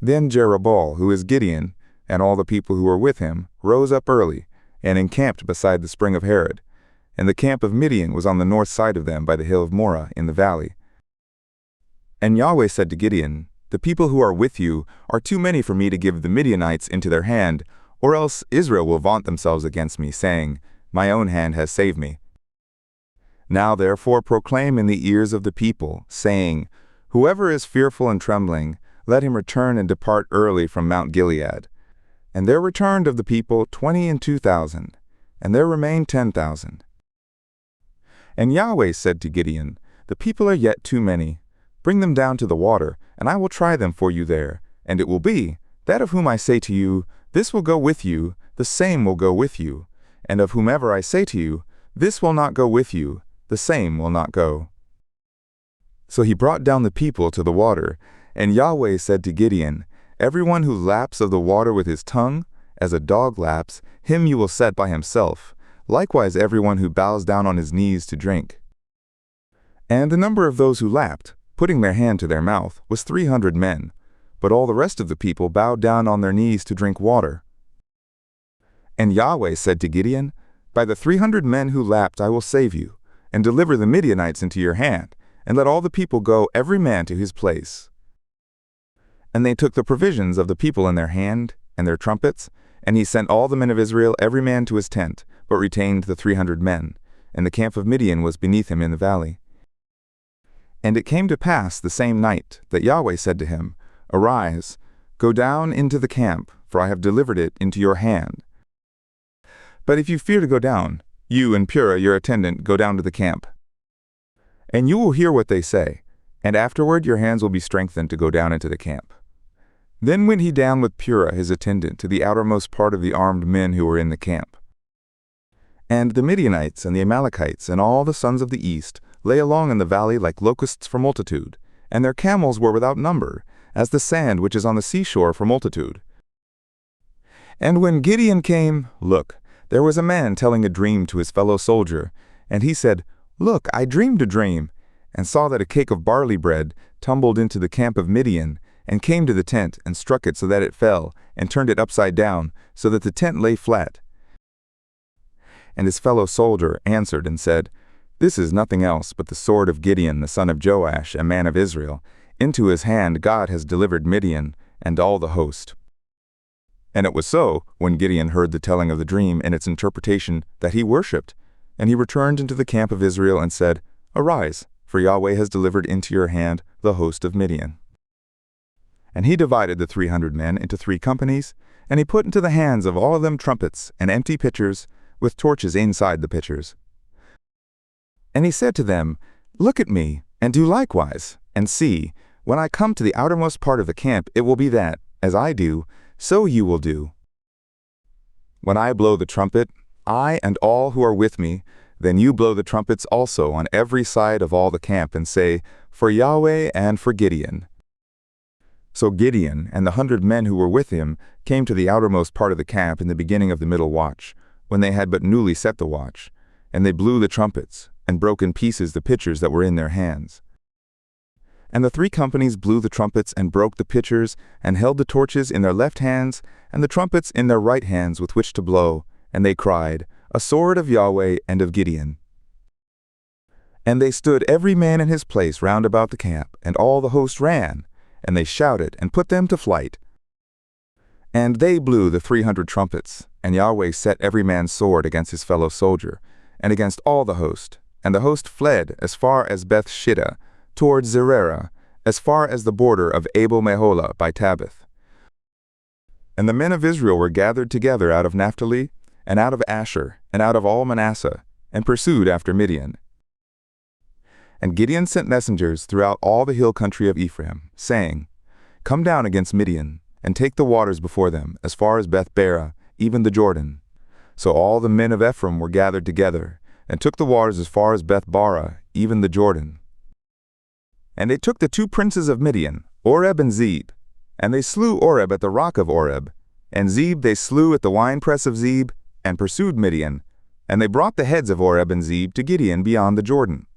Then Jerubbaal, who is Gideon, and all the people who were with him, rose up early, and encamped beside the spring of Harod. And the camp of Midian was on the north side of them by the hill of Moreh in the valley. And Yahweh said to Gideon, The people who are with you are too many for me to give the Midianites into their hand, or else Israel will vaunt themselves against me, saying, My own hand has saved me. Now therefore proclaim in the ears of the people, saying, Whoever is fearful and trembling, let him return and depart early from Mount Gilead. And there returned of the people 22,000, and there remained 10,000. And Yahweh said to Gideon, The people are yet too many. Bring them down to the water, and I will try them for you there. And it will be, that of whom I say to you, This will go with you, the same will go with you. And of whomever I say to you, This will not go with you, the same will not go. So he brought down the people to the water, and Yahweh said to Gideon, Everyone who laps of the water with his tongue, as a dog laps, him you will set by himself, likewise everyone who bows down on his knees to drink. And the number of those who lapped, putting their hand to their mouth, was 300 men, but all the rest of the people bowed down on their knees to drink water. And Yahweh said to Gideon, By the 300 men who lapped I will save you, and deliver the Midianites into your hand, and let all the people go every man to his place. And they took the provisions of the people in their hand, and their trumpets, and he sent all the men of Israel every man to his tent, but retained the 300 men, and the camp of Midian was beneath him in the valley. And it came to pass the same night that Yahweh said to him, Arise, go down into the camp, for I have delivered it into your hand. But if you fear to go down, you and Purah your attendant go down to the camp. And you will hear what they say, and afterward your hands will be strengthened to go down into the camp. Then went he down with Purah his attendant to the outermost part of the armed men who were in the camp. And the Midianites and the Amalekites and all the sons of the east lay along in the valley like locusts for multitude, and their camels were without number, as the sand which is on the seashore for multitude. And when Gideon came, look, there was a man telling a dream to his fellow soldier, and he said, Look, I dreamed a dream, and saw that a cake of barley bread tumbled into the camp of Midian, and came to the tent, and struck it so that it fell, and turned it upside down, so that the tent lay flat. And his fellow soldier answered and said, This is nothing else but the sword of Gideon the son of Joash, a man of Israel. Into his hand God has delivered Midian, and all the host. And it was so, when Gideon heard the telling of the dream and its interpretation, that he worshipped. And he returned into the camp of Israel and said, Arise, for Yahweh has delivered into your hand the host of Midian. And he divided the 300 men into 3 companies, and he put into the hands of all of them trumpets and empty pitchers, with torches inside the pitchers. And he said to them, Look at me, and do likewise, and see, when I come to the outermost part of the camp, it will be that, as I do, so you will do. When I blow the trumpet, I and all who are with me, then you blow the trumpets also on every side of all the camp, and say, For Yahweh and for Gideon. So Gideon and the 100 men who were with him came to the outermost part of the camp in the beginning of the middle watch, when they had but newly set the watch, and they blew the trumpets, and broke in pieces the pitchers that were in their hands. And the 3 companies blew the trumpets and broke the pitchers, and held the torches in their left hands, and the trumpets in their right hands with which to blow, and they cried, A sword of Yahweh and of Gideon. And they stood every man in his place round about the camp, and all the host ran, and they shouted and put them to flight. And they blew the 300 trumpets, and Yahweh set every man's sword against his fellow soldier, and against all the host. And the host fled as far as Beth-shittah, towards Zererah, as far as the border of Abel-meholah by Tabbath. And the men of Israel were gathered together out of Naphtali, and out of Asher, and out of all Manasseh, and pursued after Midian. And Gideon sent messengers throughout all the hill country of Ephraim, saying, Come down against Midian, and take the waters before them, as far as Beth-barah, even the Jordan. So all the men of Ephraim were gathered together, and took the waters as far as Beth-barah, even the Jordan. And they took the 2 princes of Midian, Oreb and Zeb, and they slew Oreb at the rock of Oreb, and Zeb they slew at the winepress of Zeb, and pursued Midian, and they brought the heads of Oreb and Zeb to Gideon beyond the Jordan.